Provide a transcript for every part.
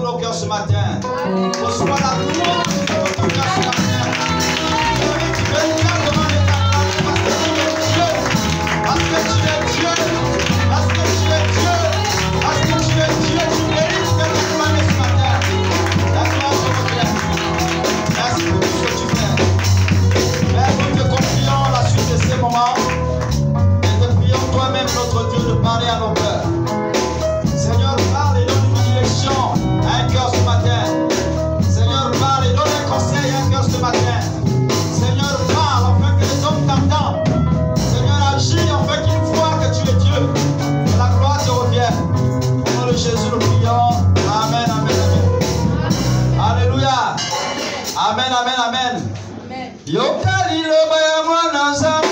nos cœurs ce matin. Reçois la gloire sur nos cœurs ce matin. Tu véritablement parce que tu es Dieu. Parce que tu es Dieu. Parce que tu es Dieu. Tu mérites de nous acclamer ce matin. La gloire sur nos cœurs. Merci pour tout ce que tu fais. Père, nous te confions la suite de ces moments. Et te prions toi-même, notre Dieu, de parler à nos cœurs. Seigneur, parle et donne une direction à un cœur ce matin. Seigneur, parle et donne un conseil à un cœur ce matin. Seigneur, parle afin que les hommes t'entendent. Seigneur, agis afin qu'ils voient que tu es Dieu. Que la gloire te revienne. Au nom de Jésus, nous prions. Amen, amen, amen. Alléluia. Amen, amen, amen. Yokali lo baya mwana nzambe.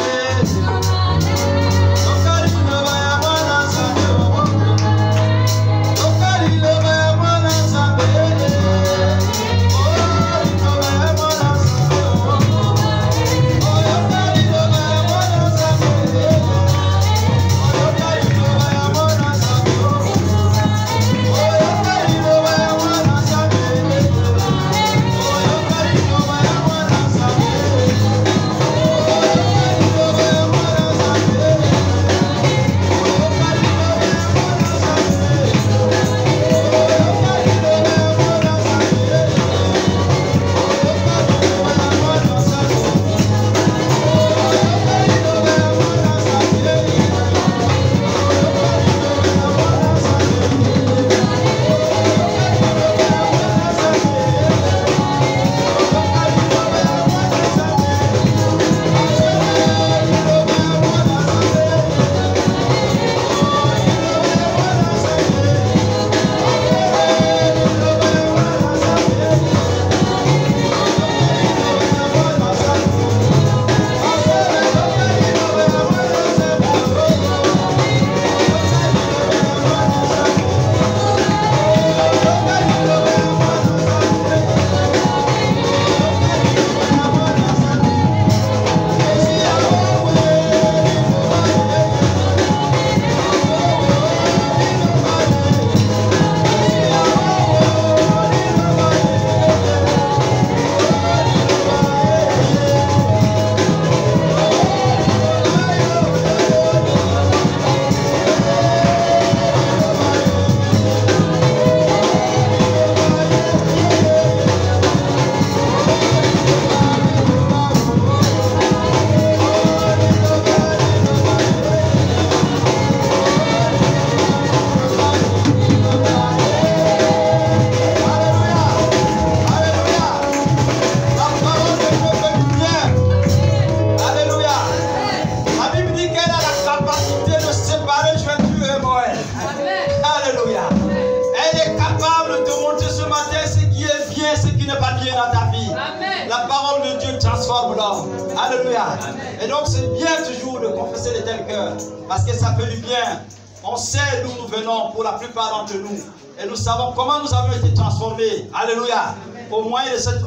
Et donc c'est bien toujours de confesser de tels cœurs, parce que ça fait du bien. On sait d'où nous venons pour la plupart d'entre nous. Et nous savons comment nous avons été transformés. Alléluia. Au moyen de cette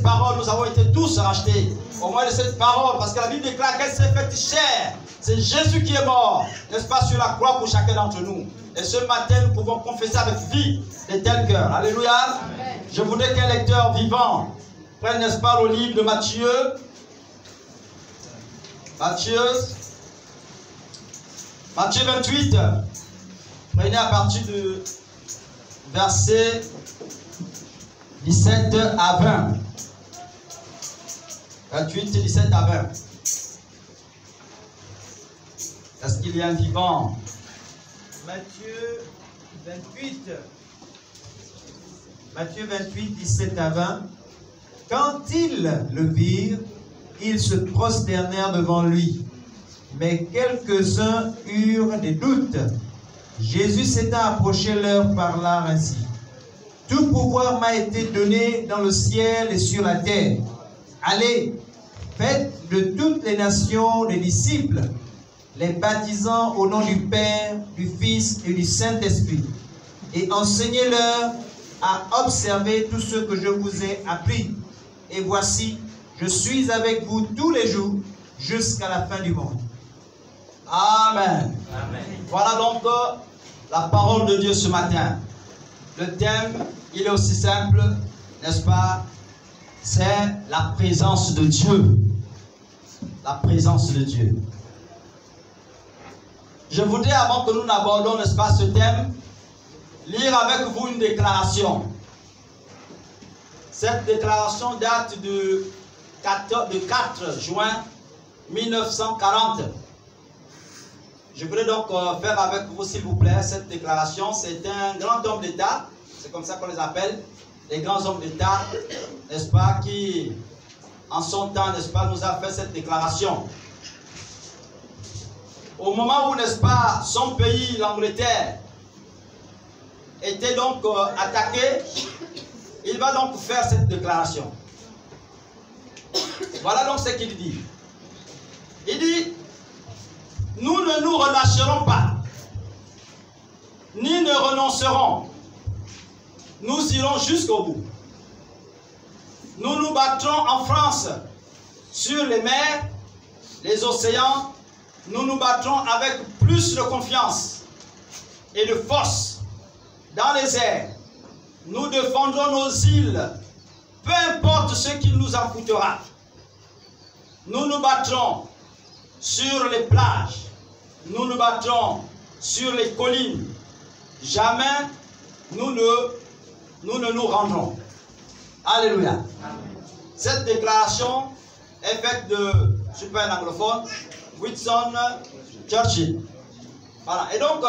parole, nous avons été tous rachetés. Au moyen de cette parole, parce que la Bible déclare qu'elle s'est faite chair. C'est Jésus qui est mort, n'est-ce pas, sur la croix pour chacun d'entre nous. Et ce matin, nous pouvons confesser avec vie de tels cœurs. Alléluia. Amen. Je voudrais qu'un lecteur vivant prenne, n'est-ce pas, le livre de Matthieu. Matthieu 28, prenez à partir du verset 17 à 20. 28, 17 à 20. Est-ce qu'il y a un vivant? Matthieu 28, 17 à 20. Quand ils le virent, ils se prosternèrent devant lui. Mais quelques-uns eurent des doutes. Jésus s'étant approché leur parla ainsi. Tout pouvoir m'a été donné dans le ciel et sur la terre. Allez, faites de toutes les nations des disciples, les baptisant au nom du Père, du Fils et du Saint-Esprit, et enseignez-leur à observer tout ce que je vous ai appris. Et voici, je suis avec vous tous les jours jusqu'à la fin du monde. Amen. Amen. Voilà donc la parole de Dieu ce matin. le thème, il est aussi simple, n'est-ce pas? C'est la présence de Dieu. La présence de Dieu. Je voudrais, avant que nous n'abordons, n'est-ce pas, ce thème, lire avec vous une déclaration. Cette déclaration date de 4 juin 1940. Je voudrais donc faire avec vous, s'il vous plaît, cette déclaration. C'est un grand homme d'État, c'est comme ça qu'on les appelle, les grands hommes d'État, n'est-ce pas, qui, en son temps, n'est-ce pas, nous a fait cette déclaration. Au moment où, n'est-ce pas, son pays, l'Angleterre, était donc attaqué, il va donc faire cette déclaration. Voilà donc ce qu'il dit. Il dit, nous ne nous relâcherons pas, ni ne renoncerons. Nous irons jusqu'au bout. Nous nous battrons en France sur les mers, les océans. Nous nous battrons avec plus de confiance et de force dans les airs. Nous défendrons nos îles, peu importe ce qu'il nous en coûtera. Nous nous battrons sur les plages. Nous nous battrons sur les collines. Jamais nous ne nous rendrons. Alléluia. Amen. Cette déclaration est faite de, je suis pas un anglophone, Winston Churchill. Voilà. Et donc,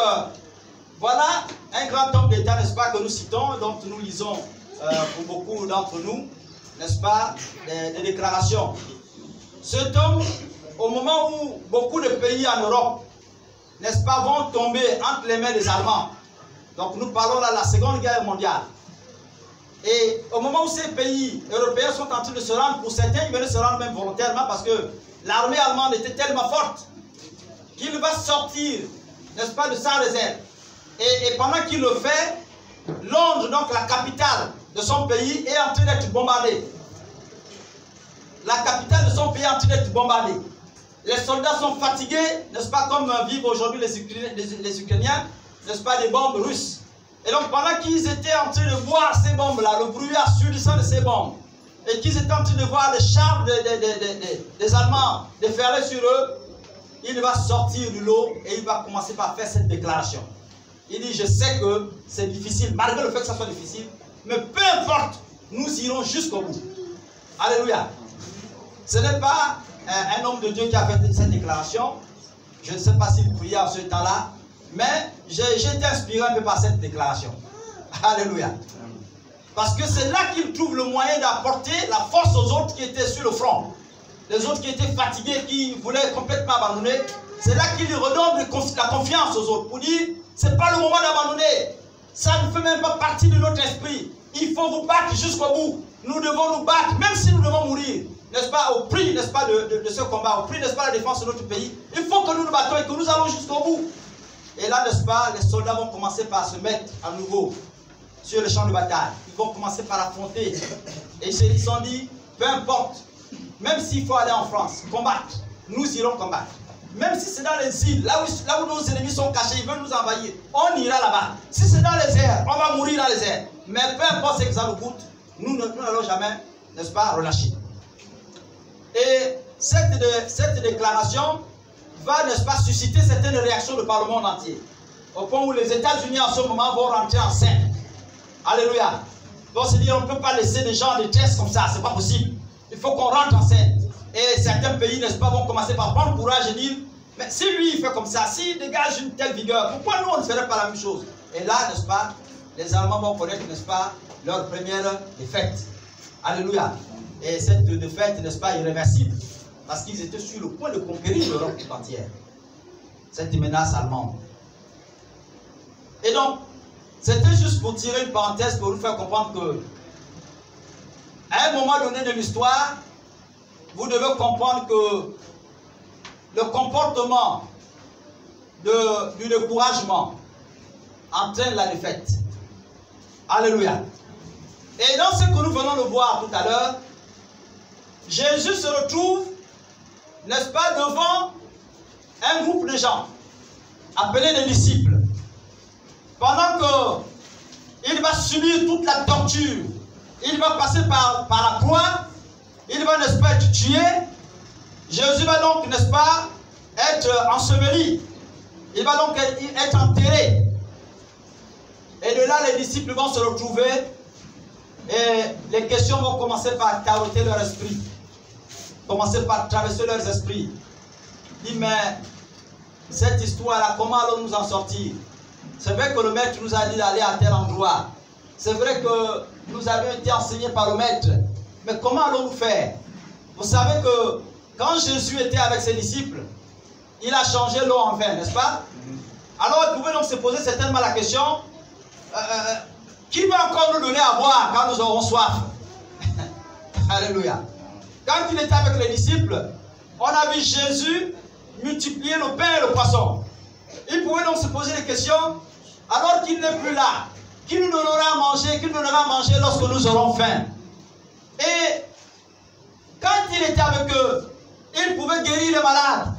voilà un grand homme d'État, n'est-ce pas, que nous citons, donc nous lisons pour beaucoup d'entre nous, n'est-ce pas, des déclarations. Cet homme, au moment où beaucoup de pays en Europe, n'est-ce pas, vont tomber entre les mains des Allemands. Donc nous parlons là de la Seconde Guerre mondiale. Et au moment où ces pays européens sont en train de se rendre, pour certains, ils venaient se rendre même volontairement parce que l'armée allemande était tellement forte qu'il va sortir, n'est-ce pas, de sans réserve. Et pendant qu'il le fait, Londres, donc la capitale de son pays, est en train d'être bombardée. La capitale de son pays est en train d'être bombardée. Les soldats sont fatigués, n'est-ce pas, comme vivent aujourd'hui les Ukrainiens, n'est-ce pas, des bombes russes. Et donc pendant qu'ils étaient en train de voir ces bombes-là, le bruit assourdissant de ces bombes, et qu'ils étaient en train de voir les chars des Allemands déferler sur eux, il va sortir du lot et il va commencer par faire cette déclaration. Il dit, je sais que c'est difficile, malgré le fait que ça soit difficile, mais peu importe, nous irons jusqu'au bout. Alléluia. Ce n'est pas un homme de Dieu qui a fait cette déclaration. Je ne sais pas s'il priait en ce temps-là, mais j'ai été inspiré un peu par cette déclaration. Alléluia. Parce que c'est là qu'il trouve le moyen d'apporter la force aux autres qui étaient sur le front. Les autres qui étaient fatigués, qui voulaient complètement abandonner. C'est là qu'il redonne la confiance aux autres pour dire, c'est pas le moment d'abandonner. Ça ne fait même pas partie de notre esprit. Il faut vous battre jusqu'au bout. Nous devons nous battre, même si nous devons mourir. N'est-ce pas, au prix, n'est-ce pas, de ce combat, au prix, n'est-ce pas, la défense de notre pays. Il faut que nous nous battons et que nous allons jusqu'au bout. Et là, n'est-ce pas, les soldats vont commencer par se mettre à nouveau sur le champ de bataille. Ils vont commencer par affronter. Et ils se sont dit, peu importe, même s'il faut aller en France, combattre, nous irons combattre. Même si c'est dans les îles, là où nos ennemis sont cachés, ils veulent nous envahir, on ira là-bas. Si c'est dans les airs, on va mourir dans les airs. Mais peu importe ce que ça nous coûte, nous n'allons jamais, n'est-ce pas, relâcher. Et cette déclaration va, n'est-ce pas, susciter certaines réactions de par le monde entier. Au point où les États-Unis en ce moment vont rentrer en scène. Alléluia. Ils vont se dire, on ne peut pas laisser des gens en détresse comme ça, c'est pas possible. Il faut qu'on rentre en scène. Et certains pays, n'est-ce pas, vont commencer par prendre courage et dire, mais si lui il fait comme ça, s'il dégage une telle vigueur, pourquoi nous on ne ferait pas la même chose? Et là, n'est-ce pas, les Allemands vont connaître, n'est-ce pas, leur première défaite. Alléluia. Et cette défaite, n'est-ce pas, irréversible. Parce qu'ils étaient sur le point de conquérir l'Europe tout entière. Cette menace allemande. Et donc, c'était juste pour tirer une parenthèse pour vous faire comprendre que, à un moment donné de l'histoire, vous devez comprendre que le comportement du découragement entraîne la défaite. Alléluia. Et dans ce que nous venons de voir tout à l'heure, Jésus se retrouve, n'est-ce pas, devant un groupe de gens, appelés les disciples. Pendant il va subir toute la torture. Il va passer par la croix. Il va, n'est-ce pas, être tué. Jésus va donc, n'est-ce pas, être enseveli. Il va donc être enterré. Et de là, les disciples vont se retrouver. Et les questions vont commencer par carotter leur esprit. Commencer par traverser leurs esprits. Dit, mais cette histoire-là, comment allons-nous en sortir? C'est vrai que le maître nous a dit d'aller à tel endroit. C'est vrai que nous avions été enseignés par le maître. Mais comment allons-nous faire? Vous savez que quand Jésus était avec ses disciples, il a changé l'eau en vin, n'est-ce pas? Alors il pouvait donc se poser certainement la question, qui va encore nous donner à boire quand nous aurons soif? Alléluia. Quand il était avec les disciples, on a vu Jésus multiplier le pain et le poisson. Il pouvait donc se poser des questions, alors qu'il n'est plus là. Qui nous donnera à manger? Qui nous donnera à manger lorsque nous aurons faim? Et quand il était avec eux, il pouvait guérir les malades.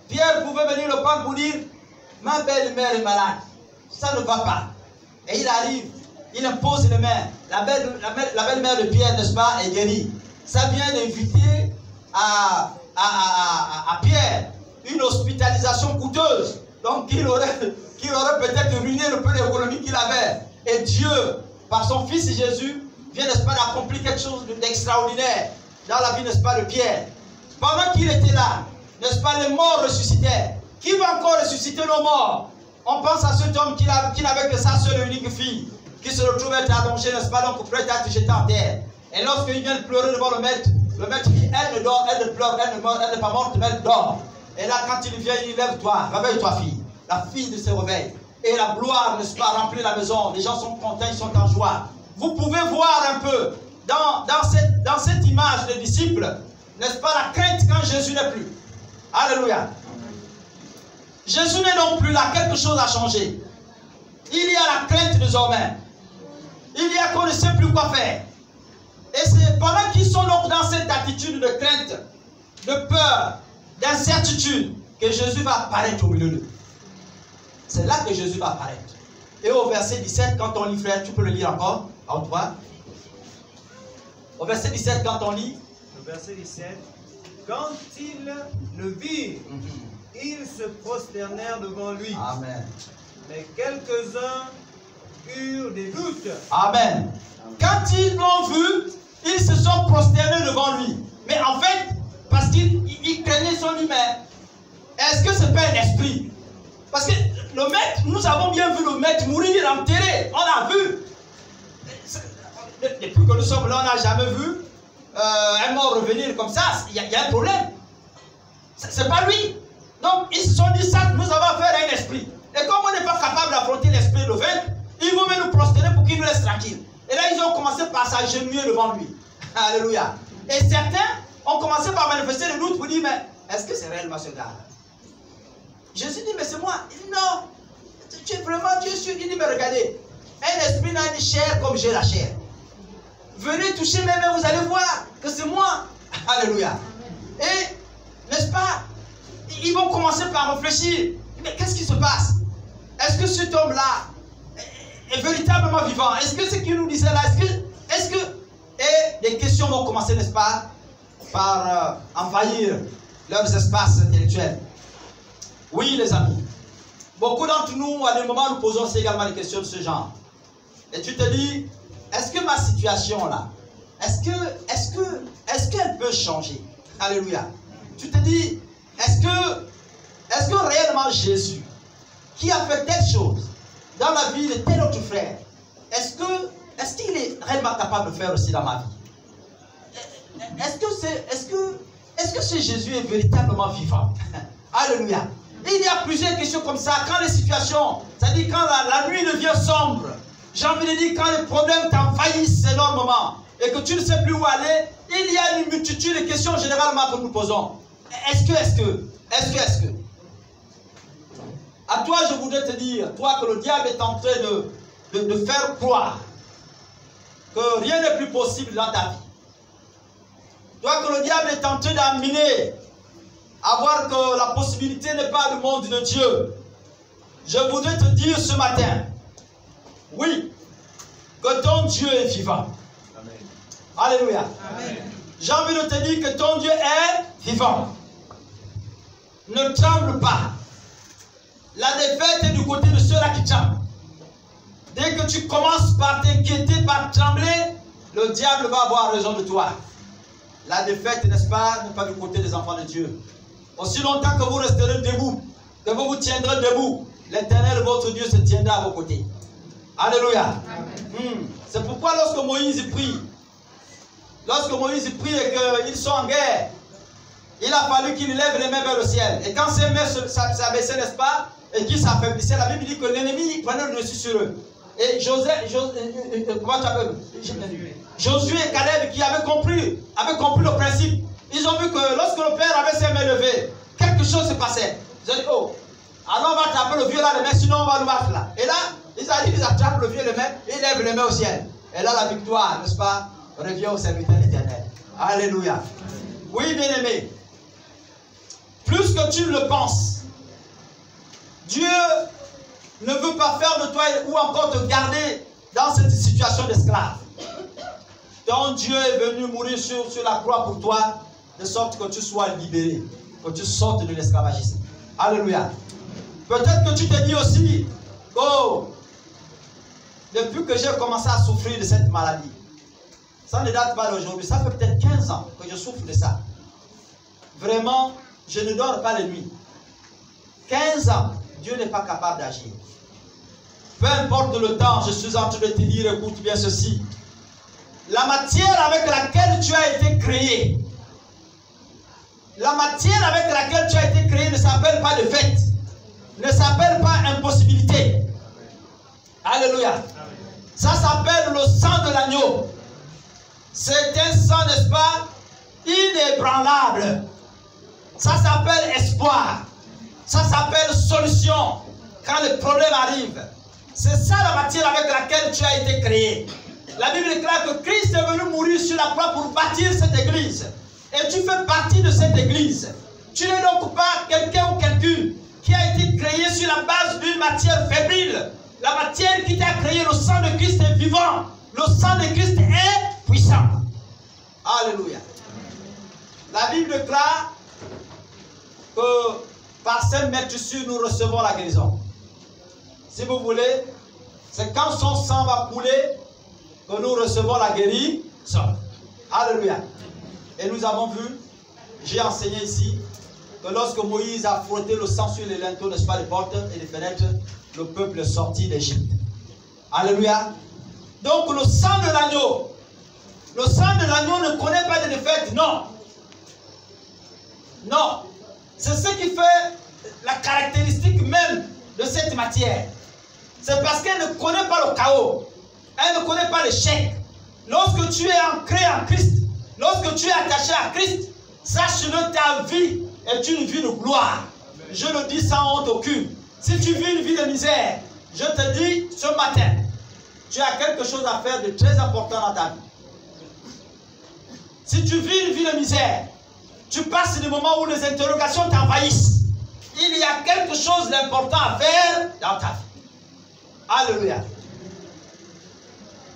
Pierre pouvait venir le prendre pour dire, ma belle-mère est malade. Ça ne va pas. Et il arrive, il impose les mains. La belle-mère de Pierre, n'est-ce pas, est guérie. Ça vient d'inviter à Pierre une hospitalisation coûteuse. Donc il aurait peut-être ruiné le peu d'économie qu'il avait. Et Dieu, par son Fils Jésus, vient, n'est-ce pas, d'accomplir quelque chose d'extraordinaire dans la vie, n'est-ce pas, de Pierre. Pendant qu'il était là, n'est-ce pas, les morts ressuscitaient. Qui va encore ressusciter nos morts? On pense à cet homme qui n'avait que sa seule et unique fille, qui se retrouve être allongée, n'est-ce pas, donc prêt à être jeté en terre. Et lorsqu'il vient pleurer devant le maître dit, elle ne dort, elle ne pleure, elle n'est pas morte, mais elle dort. Et là, quand il vient, il lève-toi, réveille-toi, fille. La fille se réveille. Et la gloire, n'est-ce pas, remplit la maison. Les gens sont contents, ils sont en joie. Vous pouvez voir un peu, dans cette image des disciples, n'est-ce pas, la crainte quand Jésus n'est plus. Alléluia. Jésus n'est donc plus là, quelque chose a changé. Il y a la crainte désormais. Il y a qu'on ne sait plus quoi faire. Et c'est pendant qu'ils sont donc dans cette attitude de crainte, de peur, d'incertitude, que Jésus va apparaître au milieu d'eux. C'est là que Jésus va apparaître. Et au verset 17, quand on lit, frère, tu peux le lire encore, à haute voix. Au verset 17, quand on lit. Le verset 17. Quand ils le virent, ils se prosternèrent devant lui. Amen. Mais quelques-uns eurent des doutes. Amen. Quand ils l'ont vu, ils se sont prosternés devant lui. Mais en fait, parce qu'ils craignaient son humain, est-ce que ce n'est pas un esprit? Parce que le maître, nous avons bien vu le maître mourir, enterré. On a vu. Depuis que nous sommes là, on n'a jamais vu un mort revenir comme ça. Il y a un problème. Ce n'est pas lui. Donc, ils se sont dit ça, nous avons affaire à un esprit. Et comme on n'est pas capable d'affronter l'esprit de vaincre, ils vont même nous prosterner pour qu'il nous laisse tranquille. Et là, ils ont commencé par s'agenouiller devant lui. Alléluia. Et certains ont commencé par manifester le doute pour dire, mais est-ce que c'est réellement ce gars? Jésus dit, mais c'est moi. Il dit, non, tu es vraiment Dieu sûr. Il dit, mais regardez, un esprit n'a une chair comme j'ai la chair. Venez toucher mes mains, vous allez voir que c'est moi. Alléluia. Et, n'est-ce pas, ils vont commencer par réfléchir. Mais qu'est-ce qui se passe? Est-ce que cet homme-là est véritablement vivant? Est-ce que ce qu'il nous disait là, est-ce que... Et des questions vont commencer, n'est-ce pas, par envahir leurs espaces intellectuels. Oui, les amis. Beaucoup d'entre nous, à des moments, nous posons également des questions de ce genre. Et tu te dis, est-ce que ma situation là, est-ce qu'elle peut changer? Alléluia. Tu te dis, est-ce que réellement Jésus, qui a fait telle chose dans la vie de tel autre frère, est-ce qu'il est réellement capable de faire aussi dans ma vie? Est-ce que ce Jésus est véritablement vivant? Alléluia. Et il y a plusieurs questions comme ça. Quand les situations, c'est-à-dire quand la nuit devient sombre, j'ai envie de dire quand les problèmes t'envahissent énormément et que tu ne sais plus où aller, il y a une multitude de questions généralement que nous posons. Est-ce que à toi, je voudrais te dire, toi que le diable est en train de faire croire que rien n'est plus possible dans ta vie. Toi que le diable est en train d'amener à voir que la possibilité n'est pas le monde de Dieu. Je voudrais te dire ce matin, oui, que ton Dieu est vivant. Amen. Alléluia. Amen. J'ai envie de te dire que ton Dieu est vivant. Ne tremble pas. La défaite est du côté de ceux-là qui tremblent. Dès que tu commences par t'inquiéter, par trembler, le diable va avoir raison de toi. La défaite, n'est-ce pas, n'est pas du côté des enfants de Dieu. Aussi longtemps que vous resterez debout, que vous vous tiendrez debout, l'Éternel, votre Dieu, se tiendra à vos côtés. Alléluia. C'est pourquoi lorsque Moïse prie et qu'ils sont en guerre, il a fallu qu'il lève les mains vers le ciel. Et quand ses mains s'abaissaient, n'est-ce pas, et qu'ils s'affaiblissaient, la Bible dit que l'ennemi prenait le dessus sur eux. Et Josué et Caleb qui avaient compris le principe, ils ont vu que lorsque le père avait ses mains levées, quelque chose se passait. Ils ont dit, oh, alors on va attraper le vieux là les mains, sinon on va le battre là. Et là, ils attrapent le vieux les mains, ils lèvent les mains au ciel. Et là, la victoire, n'est-ce pas, revient au serviteur de l'Éternel. Alléluia. Oui, bien-aimé, plus que tu le penses, Dieu ne veut pas faire de toi ou encore te garder dans cette situation d'esclave. Ton Dieu est venu mourir sur la croix pour toi, de sorte que tu sois libéré, que tu sortes de l'esclavagisme. Alléluia. Peut-être que tu te dis aussi, oh, depuis que j'ai commencé à souffrir de cette maladie, ça ne date pas d'aujourd'hui, ça fait peut-être 15 ans que je souffre de ça. Vraiment, je ne dors pas les nuits. 15 ans, Dieu n'est pas capable d'agir. Peu importe le temps, je suis en train de te dire, écoute bien ceci. La matière avec laquelle tu as été créé, la matière avec laquelle tu as été créé ne s'appelle pas défaite, ne s'appelle pas impossibilité. Alléluia. Ça s'appelle le sang de l'agneau. C'est un sang, n'est-ce pas, inébranlable. Ça s'appelle espoir. Ça s'appelle solution quand le problème arrive. C'est ça la matière avec laquelle tu as été créé. La Bible déclare que Christ est venu mourir sur la croix pour bâtir cette église. Et tu fais partie de cette église. Tu n'es donc pas quelqu'un ou quelqu'une qui a été créé sur la base d'une matière fébrile. La matière qui t'a créé, le sang de Christ est vivant. Le sang de Christ est puissant. Alléluia. La Bible déclare que par cette maîtrise, nous recevons la guérison. Si vous voulez, c'est quand son sang va couler que nous recevons la guérison. Alléluia. Et nous avons vu, j'ai enseigné ici, que lorsque Moïse a frotté le sang sur les linteaux, n'est-ce pas, les portes et les fenêtres, le peuple est sorti d'Égypte. Alléluia. Donc le sang de l'agneau, ne connaît pas de défaite, non. Non. C'est ce qui fait la caractéristique même de cette matière. C'est parce qu'elle ne connaît pas le chaos. Elle ne connaît pas l'échec. Lorsque tu es ancré en Christ, lorsque tu es attaché à Christ, sache-le, ta vie est une vie de gloire. Je le dis sans honte aucune. Si tu vis une vie de misère, je te dis ce matin, tu as quelque chose à faire de très important dans ta vie. Si tu vis une vie de misère, tu passes des moments où les interrogations t'envahissent. Il y a quelque chose d'important à faire dans ta vie. Alléluia.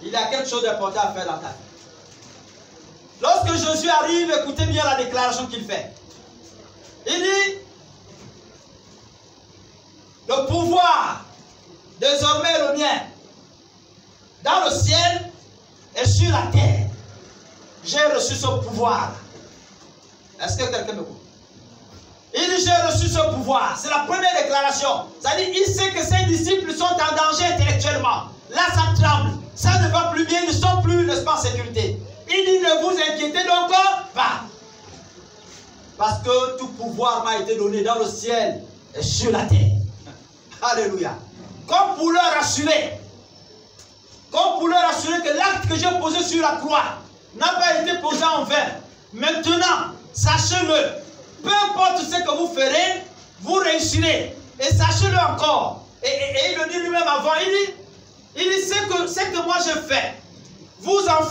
Il y a quelque chose d'important à faire dans ta vie. Lorsque Jésus arrive, écoutez bien la déclaration qu'il fait. Il dit, le pouvoir, désormais est le mien, dans le ciel et sur la terre. J'ai reçu ce pouvoir. Est-ce que quelqu'un me coupe? Il dit, j'ai reçu ce pouvoir. C'est la première déclaration. C'est-à-dire, il sait que ses disciples sont en danger intellectuellement. Là, ça tremble. Ça ne va plus bien, ils ne sont plus, n'est-ce pas, en sécurité. Il dit, ne vous inquiétez donc pas. Parce que tout pouvoir m'a été donné dans le ciel et sur la terre. Alléluia. Comme pour leur assurer. Comme pour leur assurer que l'acte que j'ai posé sur la croix n'a pas été posé en vain. Maintenant, sachez-le. Peu importe ce que vous ferez, vous réussirez. Et sachez-le encore. Et il le dit lui-même avant. Il dit ce que moi j'ai fait. Vous en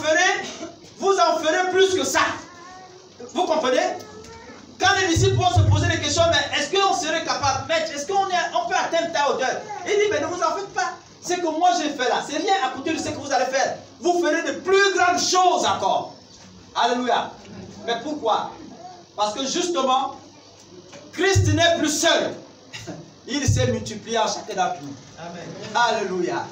ferez plus que ça. Vous comprenez? Quand les disciples vont se poser des questions, mais est-ce qu'on serait capable, maître, est-ce qu'on peut atteindre ta hauteur? Il dit, mais ne vous en faites pas. ce que moi j'ai fait là, c'est rien à côté de ce que vous allez faire. Vous ferez de plus grandes choses encore. Alléluia. Mais pourquoi? Parce que justement, Christ n'est plus seul. Il s'est multiplié en chacun d'entre nous. Amen. Alléluia.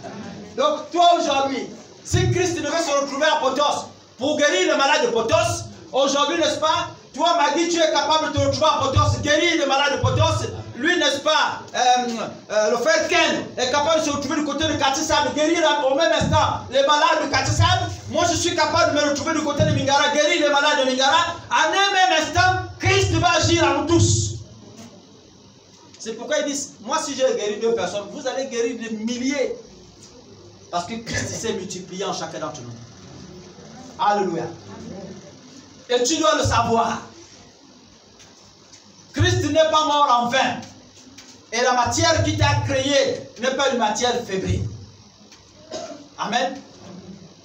Donc toi aujourd'hui, si Christ devait se retrouver à Potos pour guérir le malade de Potos, aujourd'hui, n'est-ce pas, toi Magui, tu es capable de te retrouver à Potos, guérir le malade de Potos. Lui, n'est-ce pas, le frère Ken est capable de se retrouver du côté de Katisab, guérir au même instant les malades de Katisab. Moi, je suis capable de me retrouver du côté de Mingara, guérir les malades de Mingara. En un même instant, Christ va agir à nous tous. C'est pourquoi ils disent, moi si j'ai guéri 2 personnes, vous allez guérir des milliers. Parce que Christ s'est multiplié en chacun d'entre nous. Alléluia. Et tu dois le savoir. Christ n'est pas mort en vain. Et la matière qui t'a créé n'est pas une matière fébrile. Amen.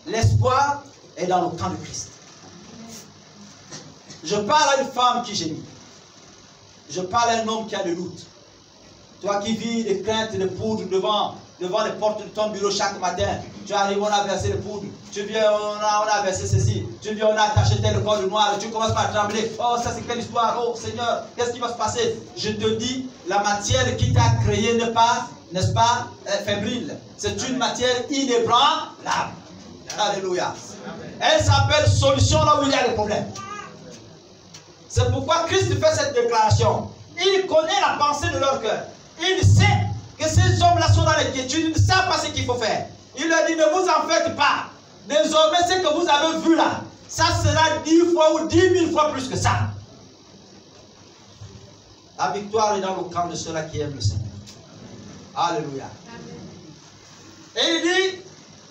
L'espoir est dans le camp de Christ. Je parle à une femme qui gémit. Je parle à un homme qui a des doutes. Toi qui vis des craintes de poudre devant les portes de ton bureau chaque matin. Tu arrives, on a versé les poudres. Tu viens, on a versé ceci. Tu viens, on a attaché tel corps de noir. Tu commences par trembler. Oh, ça c'est quelle histoire? Oh Seigneur, qu'est-ce qui va se passer? Je te dis, la matière qui t'a créé n'est pas, n'est-ce pas, fébrile. C'est une matière inébranlable. Alléluia. Elle s'appelle solution là où il y a des problèmes. C'est pourquoi Christ fait cette déclaration. Il connaît la pensée de leur cœur. Il sait que ces hommes-là sont dans l'inquiétude. Ils ne savent pas ce qu'il faut faire. Il leur dit, ne vous en faites pas. Désormais, ce que vous avez vu là, ça sera 10 fois ou 10 000 fois plus que ça. La victoire est dans le camp de ceux-là qui aiment le Seigneur. Alléluia. Et il dit,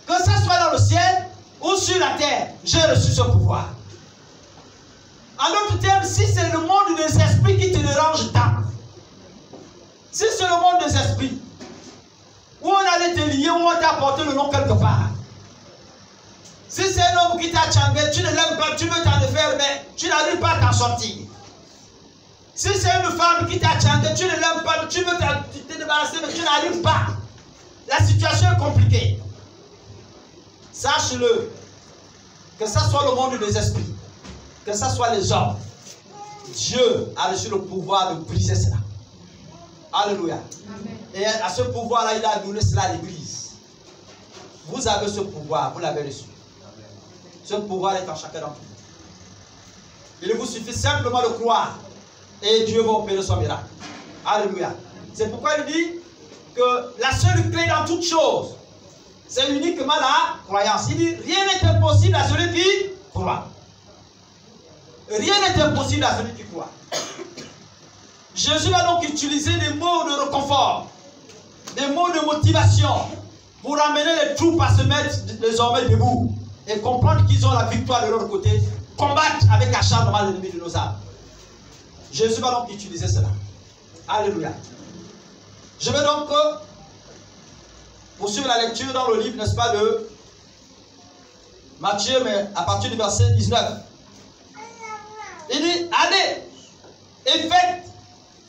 que ce soit dans le ciel ou sur la terre, j'ai reçu ce pouvoir. En d'autres termes, si c'est le monde des esprits qui te dérange tant, si c'est le monde des esprits, où on allait te lier, où on t'a apporté le nom quelque part, si c'est un homme qui t'a changé, tu ne l'aimes pas, tu veux t'en défaire, mais tu n'arrives pas à t'en sortir. Si c'est une femme qui t'a changé, tu ne l'aimes pas, tu veux te débarrasser, mais tu n'arrives pas. La situation est compliquée. Sache-le, que ce soit le monde des esprits, que ce soit les hommes, Dieu a reçu le pouvoir de briser cela. Alléluia. Amen. Et à ce pouvoir-là, il a donné cela à l'Église. Vous avez ce pouvoir, vous l'avez reçu. Amen. Ce pouvoir est en chacun d'entre vous. Il vous suffit simplement de croire et Dieu va opérer son miracle. Alléluia. C'est pourquoi il dit que la seule clé dans toute chose, c'est uniquement la croyance. Il dit, rien n'est impossible à celui qui croit. Rien n'est impossible à celui qui croit. Jésus va donc utiliser des mots de réconfort, des mots de motivation pour amener les troupes à se mettre désormais debout et comprendre qu'ils ont la victoire de leur côté, combattre avec acharnement l'ennemi de nos âmes. Jésus va donc utiliser cela. Alléluia. Je vais donc poursuivre la lecture dans le livre, n'est-ce pas, de Matthieu, mais à partir du verset 19. Il dit, allez et faites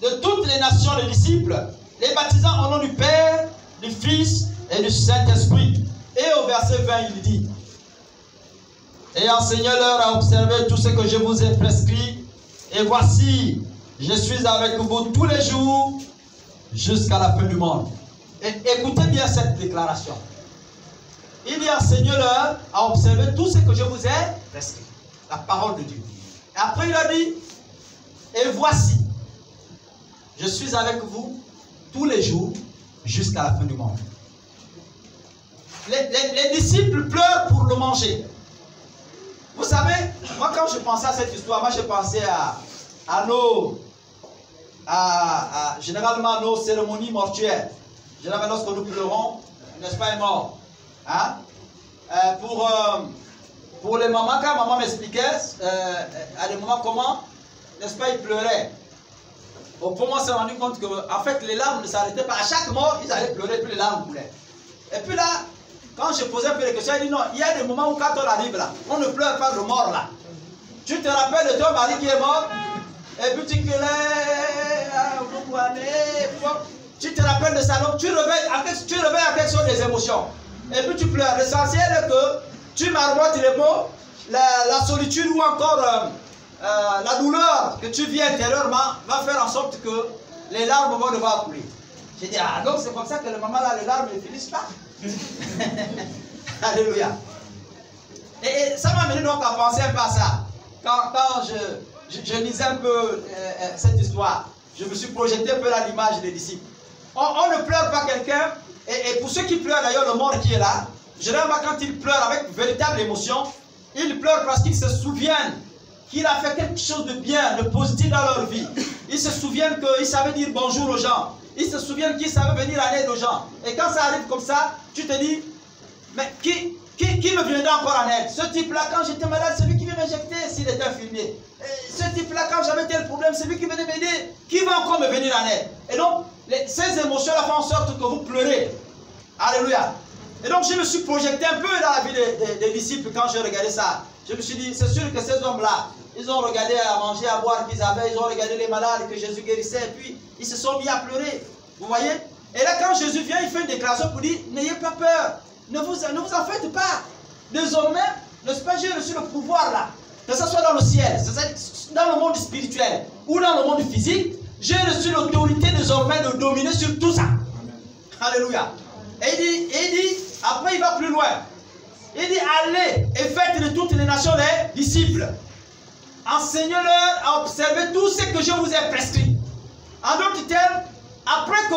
de toutes les nations les disciples, les baptisant au nom du Père, du Fils et du Saint-Esprit. Et au verset 20, il dit, et enseignez-leur à observer tout ce que je vous ai prescrit, et voici, je suis avec vous tous les jours, jusqu'à la fin du monde. Et écoutez bien cette déclaration. Il dit, enseignez-leur à observer tout ce que je vous ai prescrit. La parole de Dieu. Et après, il a dit, et voici, je suis avec vous tous les jours jusqu'à la fin du monde. Les disciples pleurent pour le manger. Vous savez, moi quand je pensais à cette histoire, moi je pensais généralement à nos cérémonies mortuaires. Généralement lorsque nous pleurons, n'est-ce pas, est mort. Hein? Pour les mamans, quand maman m'expliquait à des moments comment, n'est-ce pas, ils pleuraient. Au moment, on s'est rendu compte que, en fait, les larmes ne s'arrêtaient pas. À chaque mort, ils allaient pleurer, puis les larmes coulaient. Et puis là, quand je posais un peu les questions, il dit non, il y a des moments où quand on arrive là, on ne pleure pas le mort là. Tu te rappelles de ton mari qui est mort, et puis tu gueulais, tu te rappelles de ça, donc tu réveilles en quelque sorte des émotions. Et puis tu pleures. L'essentiel est que tu marmottes les mots, la solitude ou encore la douleur que tu vis intérieurement va faire en sorte que les larmes vont devoir couler. J'ai dit, ah donc c'est comme ça que le maman là, les larmes ne finissent pas. Alléluia. Et ça m'a amené donc à penser un peu à ça. Quand je lisais un peu cette histoire, je me suis projeté un peu à l'image des disciples. On ne pleure pas quelqu'un, et pour ceux qui pleurent d'ailleurs, le mort qui est là, généralement quand ils pleurent avec véritable émotion, ils pleurent parce qu'ils se souviennent qu'il a fait quelque chose de bien, de positif dans leur vie. Ils se souviennent qu'il savait dire bonjour aux gens. Ils se souviennent qu'il savait venir en aide aux gens. Et quand ça arrive comme ça, tu te dis, mais qui me viendra encore en aide? Ce type-là, quand j'étais malade, c'est lui qui vient m'injecter s'il était infirmier. Ce type-là, quand j'avais tel problème, c'est lui qui venait m'aider. Qui va encore me venir en aide? Et donc, ces émotions-là font en sorte que vous pleurez. Alléluia. Et donc, je me suis projeté un peu dans la vie des disciples quand j'ai regardé ça. Je me suis dit, c'est sûr que ces hommes-là, ils ont regardé à manger, à boire qu'ils avaient, ils ont regardé les malades que Jésus guérissait, et puis ils se sont mis à pleurer. Vous voyez? Et là, quand Jésus vient, il fait une déclaration pour dire, n'ayez pas peur, ne vous en faites pas. Désormais, n'est-ce pas, j'ai reçu le pouvoir là, que ce soit dans le ciel, dans le monde spirituel ou dans le monde physique, j'ai reçu l'autorité désormais de dominer sur tout ça. Amen. Alléluia. Et il dit, après il va plus loin. Il dit, allez et faites de toutes les nations les disciples. Enseignez-leur à observer tout ce que je vous ai prescrit. En d'autres termes, après que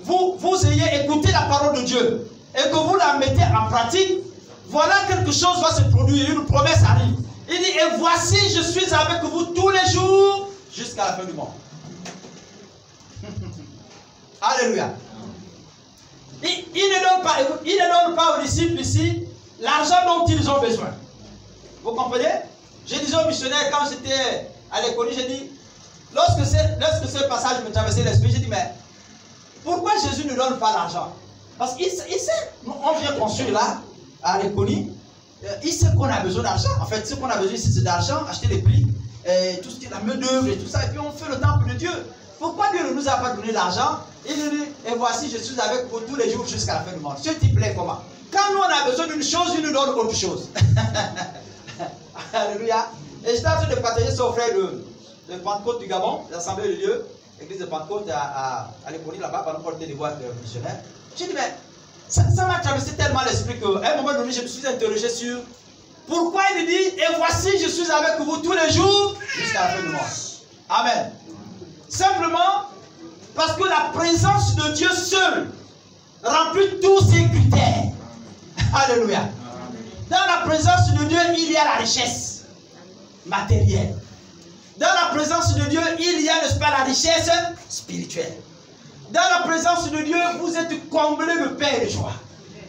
vous ayez écouté la parole de Dieu et que vous la mettez en pratique, voilà quelque chose va se produire, une promesse arrive. Il dit, et voici, je suis avec vous tous les jours jusqu'à la fin du monde. Alléluia. Il ne donne pas aux disciples ici l'argent dont ils ont besoin. Vous comprenez? Je disais aux missionnaires quand j'étais à l'école, j'ai dit, lorsque ce passage me traversait l'esprit, j'ai dit, mais pourquoi Jésus ne donne pas l'argent? Parce qu'il sait, on vient construire là, à l'école, il sait qu'on a besoin d'argent. En fait, ce qu'on a besoin ici, c'est d'argent, acheter les prix, et tout ce qui est la main d'œuvre et tout ça, et puis on fait le temple de Dieu. Pourquoi Dieu ne nous a pas donné l'argent? Il nous dit, et voici, je suis avec vous tous les jours jusqu'à la fin du monde. Ce type-là, comment? Quand nous, on a besoin d'une chose, il nous donne autre chose. Alléluia. Et j'étais en train de partager ça au frère de Pentecôte du Gabon, l'Assemblée de Dieu, l'église de Pentecôte à l'école là-bas, pendant qu'on était des voix missionnaires. J'ai dit, mais ça m'a traversé tellement l'esprit qu'à un moment donné, je me suis interrogé sur pourquoi il dit, et voici, je suis avec vous tous les jours jusqu'à la fin du monde. Amen. Simplement parce que la présence de Dieu seul remplit tous ses critères. Alléluia. Dans la présence de Dieu, il y a la richesse matérielle. Dans la présence de Dieu, il y a, n'est-ce pas, la richesse spirituelle. Dans la présence de Dieu, vous êtes comblés de paix et de joie.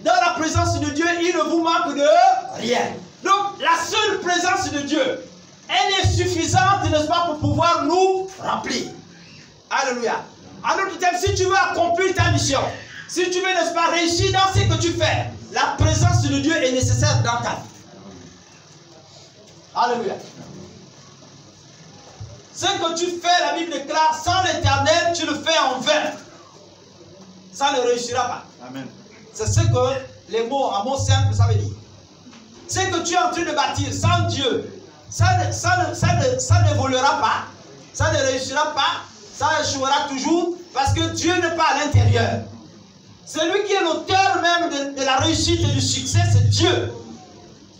Dans la présence de Dieu, il ne vous manque de rien. Donc, la seule présence de Dieu, elle est suffisante, n'est-ce pas, pour pouvoir nous remplir. Alléluia. En d'autres termes, si tu veux accomplir ta mission, si tu veux, n'est-ce pas, réussir dans ce que tu fais, la présence de Dieu est nécessaire dans ta vie. Alléluia. Ce que tu fais, la Bible déclare, sans l'Éternel, tu le fais en vain. Ça ne réussira pas. Amen. C'est ce que les mots, en mots simples, ça veut dire. Ce que tu es en train de bâtir sans Dieu, ça n'évoluera pas, ça ne réussira pas, ça échouera toujours, parce que Dieu n'est pas à l'intérieur. Celui qui est l'auteur même de la réussite et du succès, c'est Dieu,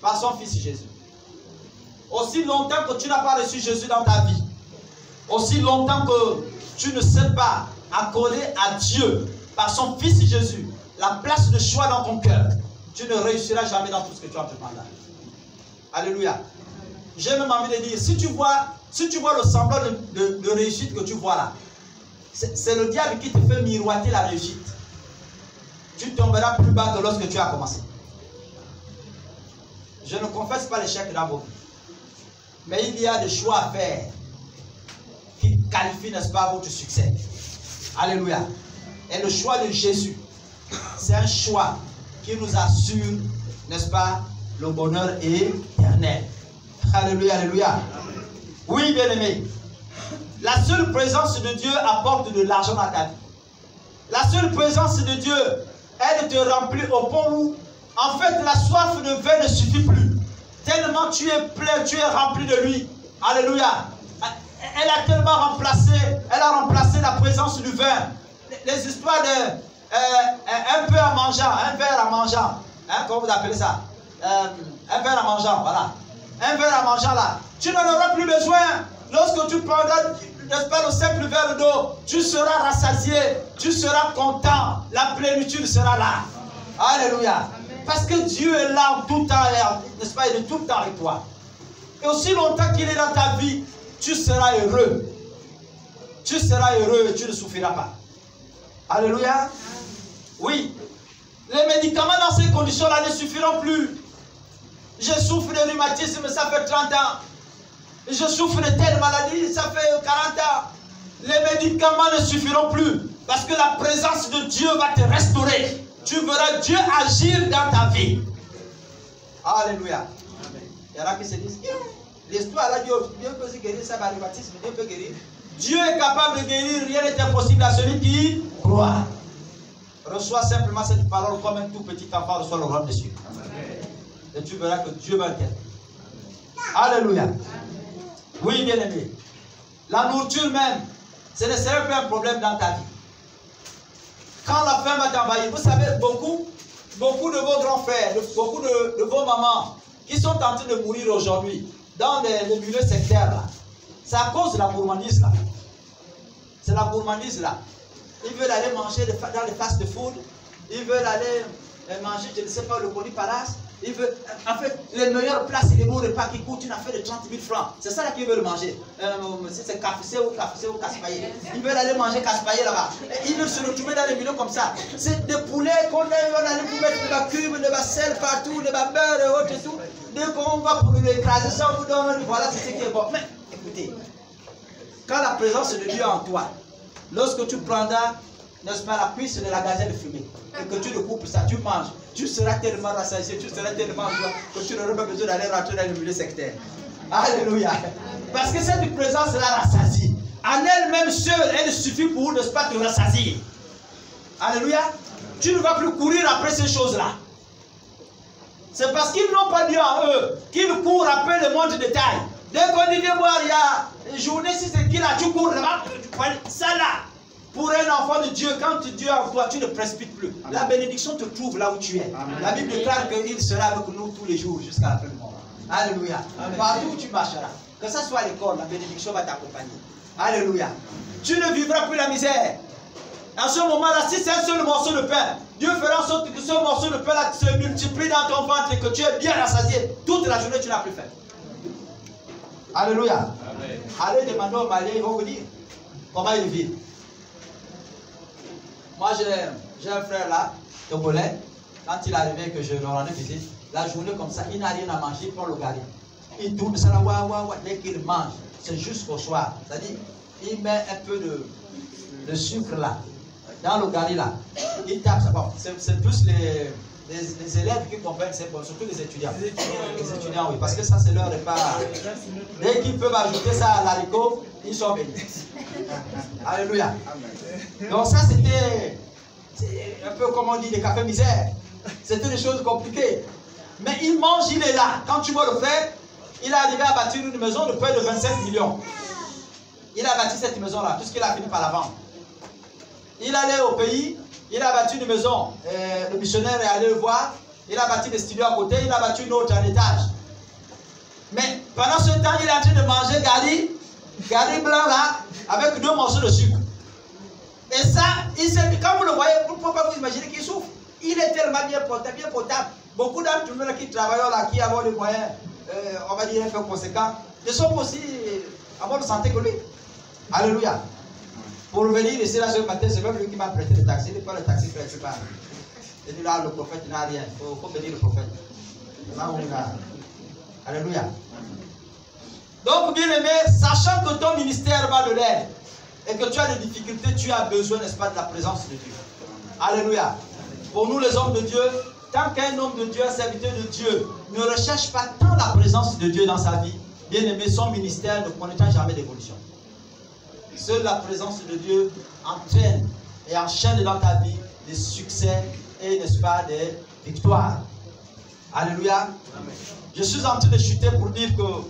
par son Fils Jésus. Aussi longtemps que tu n'as pas reçu Jésus dans ta vie, aussi longtemps que tu ne sais pas accorder à Dieu, par son Fils Jésus, la place de choix dans ton cœur, tu ne réussiras jamais dans tout ce que tu entreprendras. Alléluia. J'ai même envie de dire, si tu vois le semblant de réussite que tu vois là, c'est le diable qui te fait miroiter la réussite. Tu tomberas plus bas que lorsque tu as commencé. Je ne confesse pas l'échec dans vos vies. Mais il y a des choix à faire qui qualifient, n'est-ce pas, votre succès. Alléluia. Et le choix de Jésus, c'est un choix qui nous assure, n'est-ce pas, le bonheur éternel. Alléluia, alléluia. Oui, bien-aimé. La seule présence de Dieu apporte de l'argent à ta vie. La seule présence de Dieu, elle te remplit au point où, en fait, la soif de vin ne suffit plus. Tellement tu es plein, tu es rempli de lui. Alléluia. Elle a tellement remplacé, elle a remplacé la présence du vin. Les histoires de un peu en mangeant, un verre en mangeant. Hein, comment vous appelez ça? Un verre en mangeant, voilà. Un verre en mangeant là. Tu n'en auras plus besoin. Lorsque tu prendras, n'est-ce pas, le simple verre d'eau, tu seras rassasié, tu seras content, la plénitude sera là. Alléluia. Parce que Dieu est là en tout temps, n'est-ce pas, il est tout le temps avec toi. Et aussi longtemps qu'il est dans ta vie, tu seras heureux. Tu seras heureux et tu ne souffriras pas. Alléluia. Oui. Les médicaments dans ces conditions-là ne suffiront plus. Je souffre de rhumatisme, ça fait 30 ans. Je souffre de telle maladie, ça fait 40 ans. Les médicaments ne suffiront plus. Parce que la présence de Dieu va te restaurer. Tu verras Dieu agir dans ta vie. Alléluia. Il y en a qui se disent, l'histoire là, Dieu peut guérir ça, le rhumatisme, Dieu peut guérir. Dieu est capable de guérir, rien n'est impossible à celui qui croit. Reçois simplement cette parole comme un tout petit enfant reçoit le royaume des cieux. Et tu verras que Dieu va t'aider. Alléluia. Oui, bien aimé. La nourriture même, ce ne serait plus un problème dans ta vie. Quand la faim va t'envahir, vous savez, beaucoup de vos grands frères, beaucoup de vos mamans qui sont en train de mourir aujourd'hui dans les milieux sectaires là, c'est à cause de la gourmandise là. C'est la gourmandise là. Ils veulent aller manger dans les fast-food, ils veulent aller manger, je ne sais pas, le coliparas. Ils veulent, en fait, les meilleures places et les bons repas qui coûtent une affaire de 30 000 francs. C'est ça là qu'ils veulent manger. C'est café ou caspaillé. Ils veulent aller manger caspaillé là-bas. Ils veulent se retrouver dans les milieux comme ça. C'est des poulets qu'on a vous mettre de la cube, de la sel partout, de la beurre et autres et tout. Dès qu'on va pour l'écraser, ça on vous donne, voilà, c'est ce qui est bon. Mais écoutez, quand la présence de Dieu est en toi, lorsque tu prendras, n'est-ce pas, la cuisse de la gazelle fumée, et que tu découpes ça, tu manges, tu seras tellement rassasié, tu seras tellement joie que tu n'auras pas besoin d'aller rentrer dans le milieu sectaire. Alléluia. Parce que cette présence-là rassasie. En elle-même seule, elle suffit pour, n'est-ce pas, te rassasier. Alléluia. Tu ne vas plus courir après ces choses-là. C'est parce qu'ils n'ont pas Dieu en eux qu'ils courent après le monde de détail. Dès qu'on dit viens voir, il y a une journée, si c'est qui là, tu cours là-bas, ça là. Pour un enfant de Dieu, quand Dieu est en toi, tu ne précipites plus. Amen. La bénédiction te trouve là où tu es. Amen. La Bible déclare qu'il sera avec nous tous les jours jusqu'à la fin du monde. Alléluia. Amen. Partout où tu marcheras, que ce soit à l'école, la bénédiction va t'accompagner. Alléluia. Tu ne vivras plus la misère. En ce moment-là, si c'est un seul morceau de pain, Dieu fera en sorte que ce morceau de pain-là se multiplie dans ton ventre et que tu es bien rassasié. Toute la journée, tu n'as plus faim. Alléluia. Amen. Allez demander aux Maliens, ils vont vous dire comment ils vivent. Moi, j'ai un frère là, togolais, quand il est arrivé que je le rendais visite, la journée comme ça, il n'a rien à manger, il prend le gari. Il tourne ça là, dès qu'il mange, c'est jusqu'au soir. C'est-à-dire, il met un peu de sucre là, dans le gari là. Il tape ça. Bon, c'est plus les élèves qui comprennent, c'est bon, surtout les étudiants. Les étudiants, oui, parce que ça, c'est leur repas. Dès qu'ils peuvent ajouter ça à l'haricot, ils sont bénis. Alléluia. Donc ça, c'était un peu comme on dit, des cafés misères. C'était des choses compliquées. Mais il mange, il est là. Quand tu vois le frère, il est arrivé à bâtir une maison de près de 25 millions. Il a bâti cette maison-là, tout ce qu'il a fini par la vendre. Il allait au pays, il a bâti une maison. Le missionnaire est allé le voir. Il a bâti des studios à côté, il a bâti une autre en étage. Mais pendant ce temps, il est en train de manger gari blanc là, avec 2 morceaux de sucre. Et ça, quand vous le voyez, vous ne pouvez pas vous imaginer qu'il souffre. Il est tellement bien potable. Beaucoup d'entre nous qui travaillent là, qui ont les moyens, on va dire un peu conséquents, ne sont pas aussi en bonne santé que lui. Alléluia. Pour venir ici là ce matin, c'est même lui qui m'a prêté le taxi. Il n'est pas le taxi principal. Il dit là, le prophète n'a rien. Il faut bénir le prophète. Là, on est là. Alléluia. Donc, bien aimé, sachant que ton ministère va de l'aide et que tu as des difficultés, tu as besoin, n'est-ce pas, de la présence de Dieu. Alléluia. Pour nous, les hommes de Dieu, tant qu'un homme de Dieu, un serviteur de Dieu, ne recherche pas tant la présence de Dieu dans sa vie, bien aimé, son ministère ne connaîtra jamais d'évolution. Seule la présence de Dieu entraîne et enchaîne dans ta vie des succès et, n'est-ce pas, des victoires. Alléluia. Amen. Je suis en train de chuter pour dire que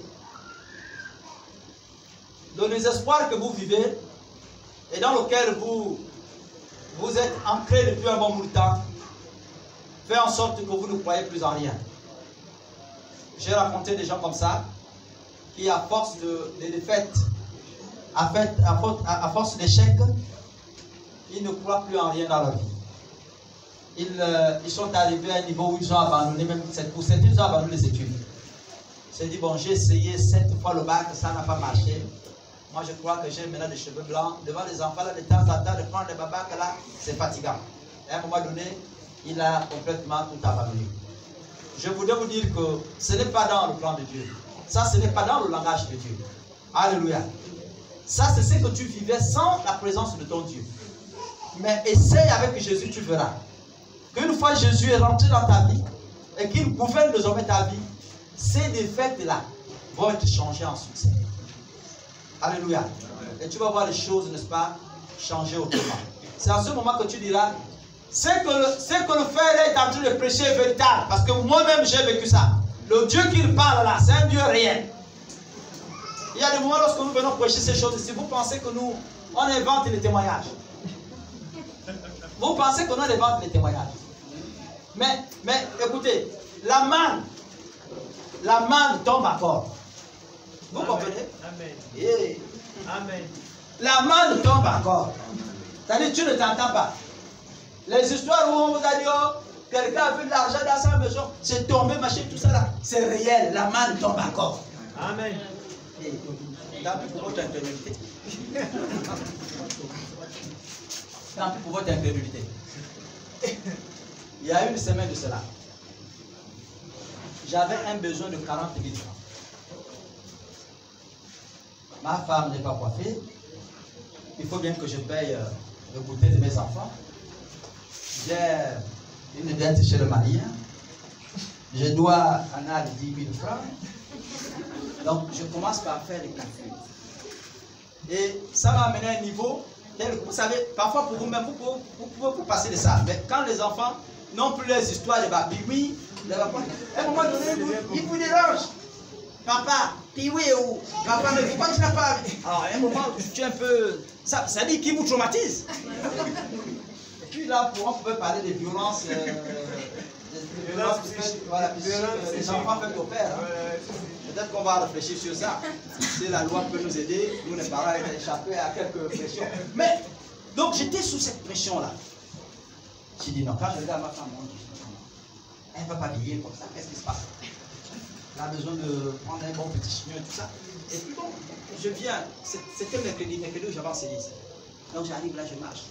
le désespoir que vous vivez et dans lequel vous êtes ancré depuis un bon bout de temps fait en sorte que vous ne croyez plus en rien. J'ai rencontré des gens comme ça qui, à force de défaites, à force d'échecs, ils ne croient plus en rien dans leur vie. Ils sont arrivés à un niveau où ils ont abandonné, même pour certains, ils ont abandonné les études. Ils se disent, bon, j'ai essayé 7 fois le bac, ça n'a pas marché. Moi, je crois que j'ai maintenant des cheveux blancs. Devant les enfants, là, de temps en temps, de prendre le babac, là, c'est fatigant. Et à un moment donné, il a complètement tout abandonné. Je voudrais vous dire que ce n'est pas dans le plan de Dieu. Ça, ce n'est pas dans le langage de Dieu. Alléluia. Ça, c'est ce que tu vivais sans la présence de ton Dieu. Mais essaye avec Jésus, tu verras. Qu'une fois Jésus est rentré dans ta vie et qu'il gouverne désormais ta vie, ces défaites-là vont être changées en succès. Alléluia. Et tu vas voir les choses, n'est-ce pas, changer autrement. C'est à ce moment que tu diras, c'est que le frère est en train de prêcher est véritable. Parce que moi-même, j'ai vécu ça. Le Dieu qu'il parle là, c'est un Dieu réel. Il y a des moments lorsque nous venons prêcher ces choses, si vous pensez que nous, on invente les témoignages. Vous pensez qu'on invente les témoignages. Mais écoutez, la manne tombe à corps. Vous comprenez? Amen. Yeah. Amen. La manne tombe à corps. C'est-à-dire tu ne t'entends pas. Les histoires où on vous a dit, oh, quelqu'un a vu de l'argent dans sa maison, c'est tombé, machin, tout ça là, c'est réel. La manne tombe à corps. Amen. Tant pis pour votre incrédulité. Tant pis pour votre incrédulité. Il y a une semaine de cela, j'avais un besoin de 40 000 francs. Ma femme n'est pas coiffée. Il faut bien que je paye le goûter de mes enfants. J'ai une dette chez le malien. Je dois en avoir 10 000 francs. Donc, je commence par faire les calculs. Et ça m'a amené à un niveau tel que, vous savez, parfois pour vous-même, vous pouvez vous passer de ça. Mais quand les enfants n'ont plus les histoires de Piwi, à un moment donné, ils vous dérangent. Papa, Piwi ou papa, mais pourquoi tu n'as pas. Alors, à un moment, tu es un peu. Ça dit qu'il vous traumatise. Et puis là, on pouvait parler des violences. Des violences que les enfants font au père. Peut-être qu'on va réfléchir sur ça. Si la loi peut nous aider, nous les parents ont échappé à quelques pressions. Mais, donc j'étais sous cette pression-là. J'ai dit non, quand je regarde ma femme, elle ne va pas vieillir comme ça, qu'est-ce qui se passe? Elle a besoin de prendre un bon petit chignon et tout ça. Et puis bon, je viens, c'était mercredi où j'avais enseigné ici. Donc j'arrive là, je marche.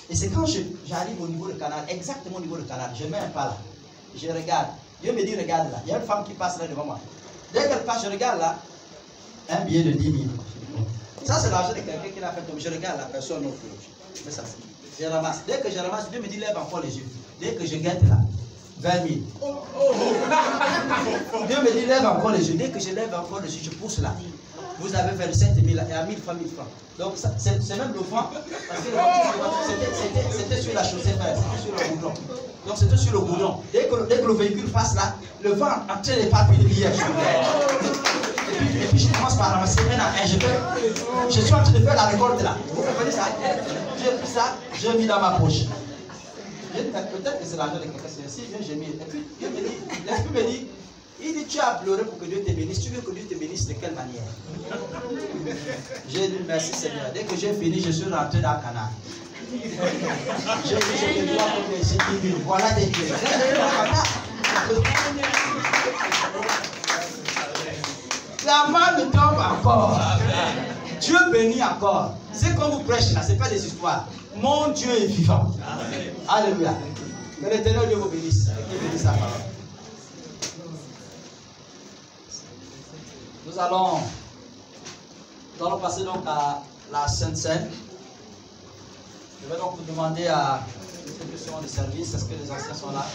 Et c'est quand j'arrive au niveau du canal, exactement au niveau du canal, je mets un pas là, je regarde. Dieu me dit, regarde là, il y a une femme qui passe là devant moi. Dès qu'elle passe, je regarde là, un billet de 10 000. Ça, c'est l'argent de quelqu'un qui l'a fait tomber. Je regarde la personne non plus. Mais ça, je ramasse. Dès que je ramasse, Dieu me dit, lève encore les yeux. Dès que je guette là, 20 000. Dieu me dit, lève encore les yeux. Dès que je lève encore les yeux, je pousse là. Vous avez 27 000 et à 1000 francs, 1000 francs. Donc, c'est même le franc. Parce que c'était sur la chaussée, c'était sur le goudron. Donc, c'était sur le goudron. Dès que le véhicule passe là, le vent entraîne les papiers de billets. Et puis, je commence par ramasser un à un. Je suis en train de faire la récolte là. Vous comprenez ça? J'ai pris ça, j'ai mis dans ma poche. Peut-être que c'est l'argent de quelqu'un, c'est ainsi, j'ai mis. Et puis, l'esprit me dit, il dit, tu as pleuré pour que Dieu te bénisse. Tu veux que Dieu te bénisse de quelle manière? J'ai dit, merci Seigneur. Dès que j'ai fini, je suis rentré dans le canal. J'ai dit, je te dois comme les 10 000. Voilà des dieux. La main me tombe encore. Dieu bénit encore. C'est qu'on vous prêche là, ce n'est pas des histoires. Mon Dieu est vivant. Alléluia. Que l'Éternel Dieu vous bénisse. Et qu'il bénisse sa parole. Nous allons passer donc à la Sainte Seine. Je vais donc vous demander à distribution de service. Est-ce que les anciens sont là?